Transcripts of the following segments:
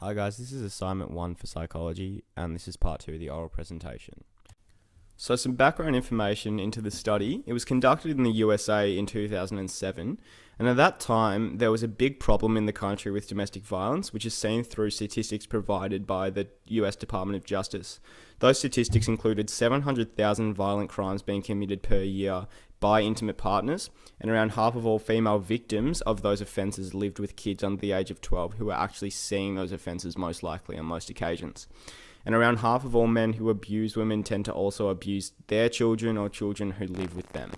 Hi guys, this is assignment 1 for psychology, and this is part 2 of the oral presentation. So some background information into the study. It was conducted in the USA in 2007, and at that time there was a big problem in the country with domestic violence, which is seen through statistics provided by the US Department of Justice. Those statistics included 700,000 violent crimes being committed per year by intimate partners, and around half of all female victims of those offences lived with kids under the age of 12 who were actually seeing those offences most likely on most occasions. And around half of all men who abuse women tend to also abuse their children or children who live with them.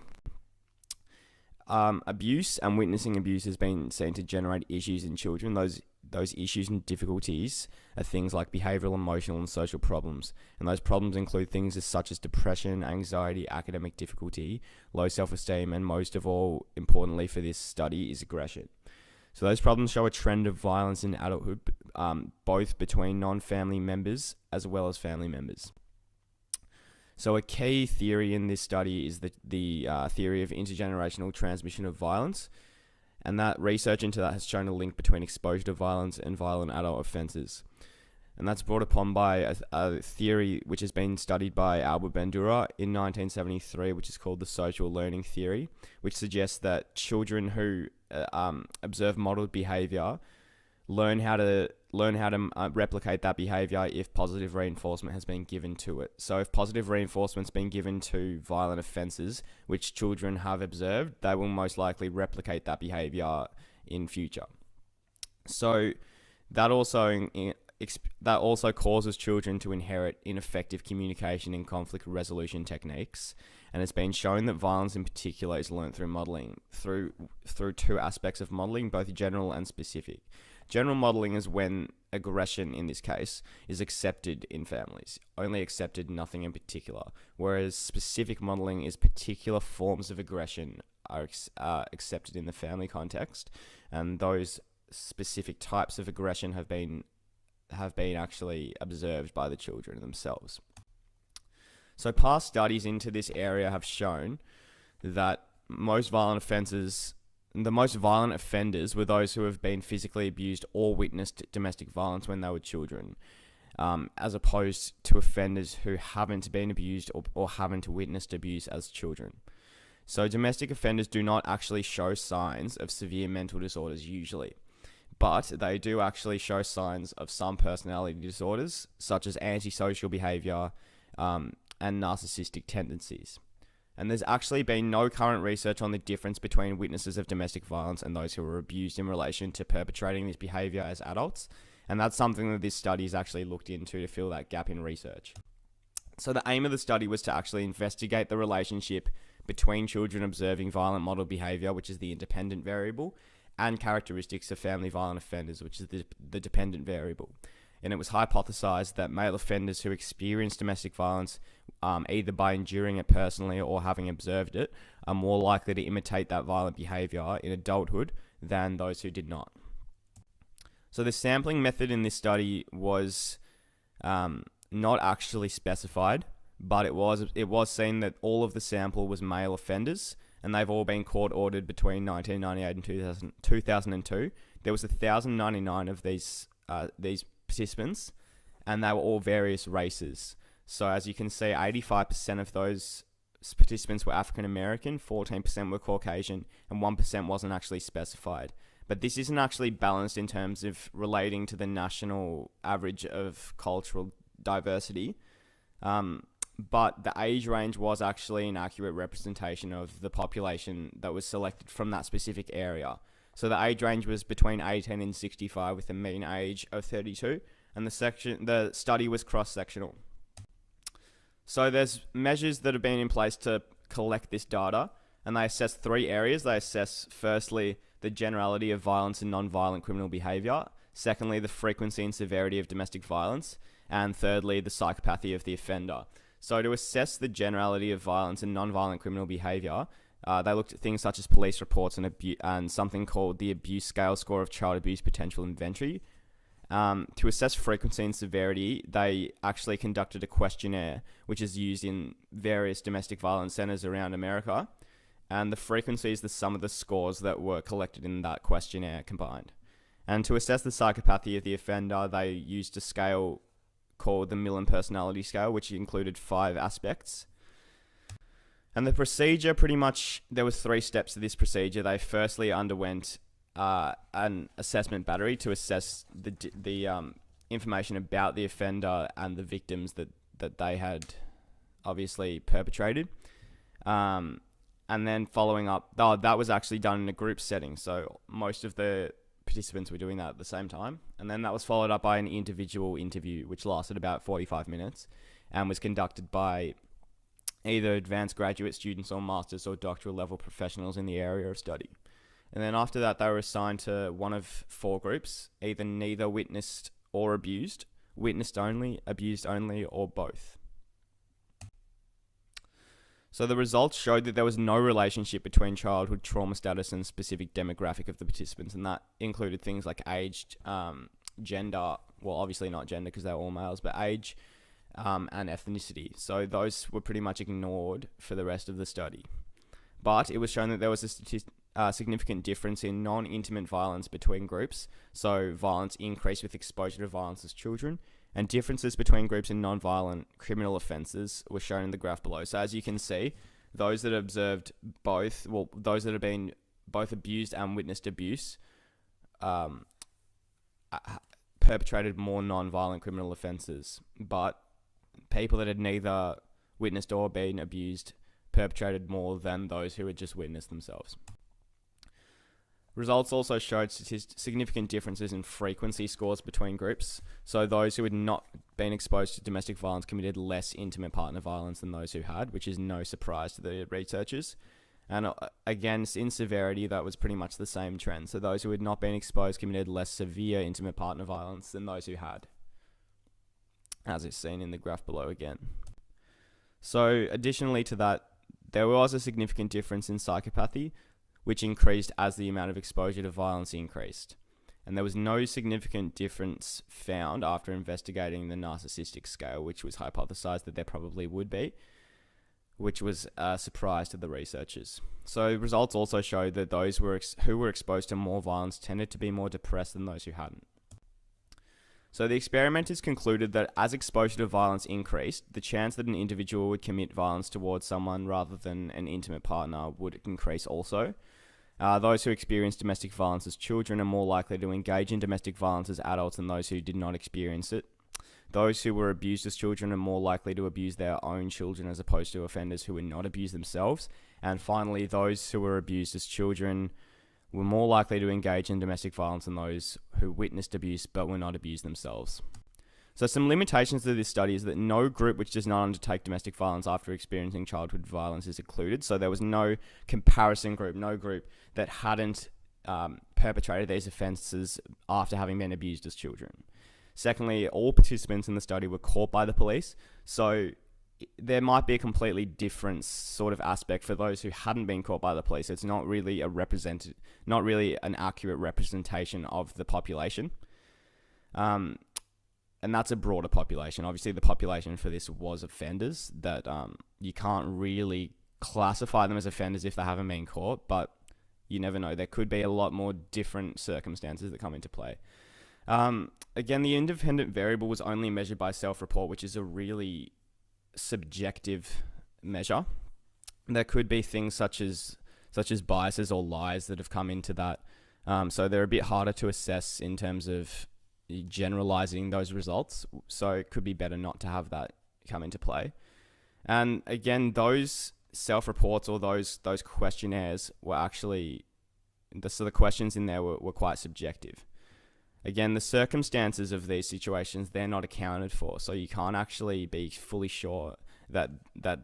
Abuse and witnessing abuse has been seen to generate issues in children. Those issues and difficulties are things like behavioural, emotional and social problems. And those problems include things such as depression, anxiety, academic difficulty, low self-esteem, and most of all, importantly for this study, is aggression. So those problems show a trend of violence in adulthood, both between non-family members as well as family members. So a key theory in this study is the theory of intergenerational transmission of violence, and that research into that has shown a link between exposure to violence and violent adult offences. And that's brought upon by a theory which has been studied by Albert Bandura in 1973, which is called the social learning theory, which suggests that children who observe modeled behaviour learn how to replicate that behaviour if positive reinforcement has been given to it. So if positive reinforcement's been given to violent offences which children have observed, they will most likely replicate that behaviour in future. So that also causes children to inherit ineffective communication and conflict resolution techniques, and it's been shown that violence in particular is learnt through modelling, through two aspects of modelling, both general and specific. General modelling is when aggression, in this case, is accepted in families, only accepted, nothing in particular, whereas specific modelling is particular forms of aggression are accepted in the family context, and those specific types of aggression have been actually observed by the children themselves. So past studies into this area have shown that the most violent offenders were those who have been physically abused or witnessed domestic violence when they were children, as opposed to offenders who haven't been abused or haven't witnessed abuse as children. So domestic offenders do not actually show signs of severe mental disorders usually, but they do actually show signs of some personality disorders, such as antisocial behaviour and narcissistic tendencies. And there's actually been no current research on the difference between witnesses of domestic violence and those who were abused in relation to perpetrating this behaviour as adults. And that's something that this study has actually looked into to fill that gap in research. So the aim of the study was to actually investigate the relationship between children observing violent model behaviour, which is the independent variable, and characteristics of family violent offenders, which is the dependent variable. And it was hypothesized that male offenders who experience domestic violence, either by enduring it personally or having observed it, are more likely to imitate that violent behavior in adulthood than those who did not. So the sampling method in this study was not actually specified, but it was seen that all of the sample was male offenders, and they've all been court-ordered between 1998 and 2002. There was 1,099 of these participants, and they were all various races. So as you can see, 85% of those participants were African American, 14% were Caucasian, and 1% wasn't actually specified. But this isn't actually balanced in terms of relating to the national average of cultural diversity. But the age range was actually an accurate representation of the population that was selected from that specific area. So the age range was between 18 and 65 with a mean age of 32, and the study was cross-sectional. So there's measures that have been in place to collect this data, and they assess 3 areas. They assess, firstly, the generality of violence and non-violent criminal behaviour, secondly, the frequency and severity of domestic violence, and thirdly, the psychopathy of the offender. So to assess the generality of violence and non-violent criminal behaviour, they looked at things such as police reports and something called the Abuse Scale Score of Child Abuse Potential Inventory. To assess frequency and severity, they actually conducted a questionnaire, which is used in various domestic violence centres around America. And the frequency is the sum of the scores that were collected in that questionnaire combined. And to assess the psychopathy of the offender, they used a scale called the Millen Personality Scale, which included 5 aspects. And the procedure, pretty much, there was 3 steps to this procedure. They firstly underwent an assessment battery to assess the information about the offender and the victims that they had obviously perpetrated. And then following up, that was actually done in a group setting. So most of the participants were doing that at the same time. And then that was followed up by an individual interview, which lasted about 45 minutes and was conducted by either advanced graduate students or master's or doctoral level professionals in the area of study. And then after that, they were assigned to one of 4 groups, either neither witnessed or abused, witnessed only, abused only, or both. So the results showed that there was no relationship between childhood trauma status and specific demographic of the participants, and that included things like age, gender, well, obviously not gender because they're all males, but age and ethnicity. So those were pretty much ignored for the rest of the study. But it was shown that there was a significant difference in non-intimate violence between groups, so violence increased with exposure to violence as children, and differences between groups in non-violent criminal offences were shown in the graph below. So as you can see, those that observed those that have been both abused and witnessed abuse perpetrated more non-violent criminal offences, but people that had neither witnessed or been abused perpetrated more than those who had just witnessed themselves. Results also showed significant differences in frequency scores between groups. So those who had not been exposed to domestic violence committed less intimate partner violence than those who had, which is no surprise to the researchers. And again, in severity, that was pretty much the same trend. So those who had not been exposed committed less severe intimate partner violence than those who had, as is seen in the graph below again. So additionally to that, there was a significant difference in psychopathy, which increased as the amount of exposure to violence increased. And there was no significant difference found after investigating the narcissistic scale, which was hypothesized that there probably would be, which was a surprise to the researchers. So results also showed that those who were exposed to more violence tended to be more depressed than those who hadn't. So the experimenters concluded that as exposure to violence increased, the chance that an individual would commit violence towards someone rather than an intimate partner would increase also. Those who experienced domestic violence as children are more likely to engage in domestic violence as adults than those who did not experience it. Those who were abused as children are more likely to abuse their own children as opposed to offenders who were not abused themselves. And finally, those who were abused as children were more likely to engage in domestic violence than those who witnessed abuse but were not abused themselves. So some limitations to this study is that no group which does not undertake domestic violence after experiencing childhood violence is included. So there was no comparison group, no group that hadn't perpetrated these offences after having been abused as children. Secondly, all participants in the study were caught by the police. So there might be a completely different sort of aspect for those who hadn't been caught by the police. It's not really not really an accurate representation of the population. And that's a broader population. Obviously, the population for this was offenders that you can't really classify them as offenders if they haven't been caught, but you never know. There could be a lot more different circumstances that come into play. Again, the independent variable was only measured by self-report, which is a really subjective measure. There could be things such as biases or lies that have come into that. So they're a bit harder to assess in terms of generalizing those results. So it could be better not to have that come into play. And again, those self-reports or those questionnaires were actually, so the questions in there were quite subjective. Again, the circumstances of these situations, they're not accounted for. So you can't actually be fully sure that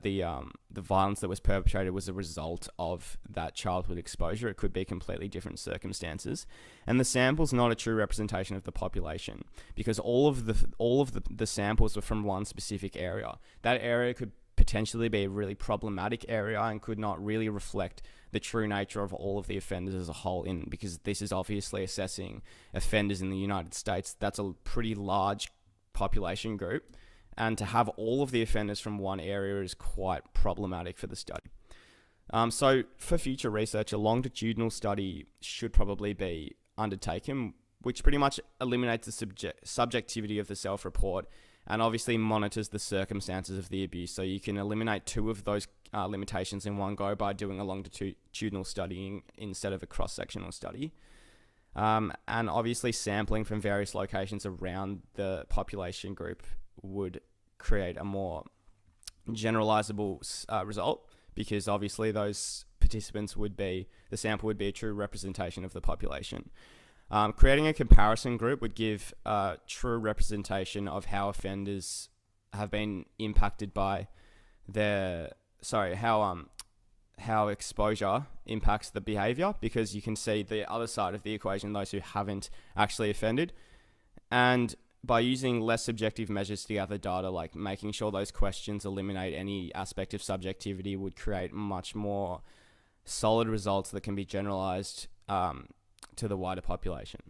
the violence that was perpetrated was a result of that childhood exposure. It could be completely different circumstances. And the sample's not a true representation of the population because all of the samples were from one specific area. That area could potentially be a really problematic area and could not really reflect the true nature of all of the offenders as a whole, because this is obviously assessing offenders in the United States. That's a pretty large population group, and to have all of the offenders from one area is quite problematic for the study. So for future research, a longitudinal study should probably be undertaken which pretty much eliminates the subjectivity of the self-report and obviously monitors the circumstances of the abuse. So you can eliminate two of those limitations in one go by doing a longitudinal studying instead of a cross-sectional study. And obviously sampling from various locations around the population group would create a more generalizable result, because obviously those participants the sample would be a true representation of the population. Creating a comparison group would give a true representation of how offenders have been impacted by how exposure impacts the behavior, because you can see the other side of the equation, those who haven't actually offended. And by using less subjective measures to gather data, like making sure those questions eliminate any aspect of subjectivity, would create much more solid results that can be generalized to the wider population.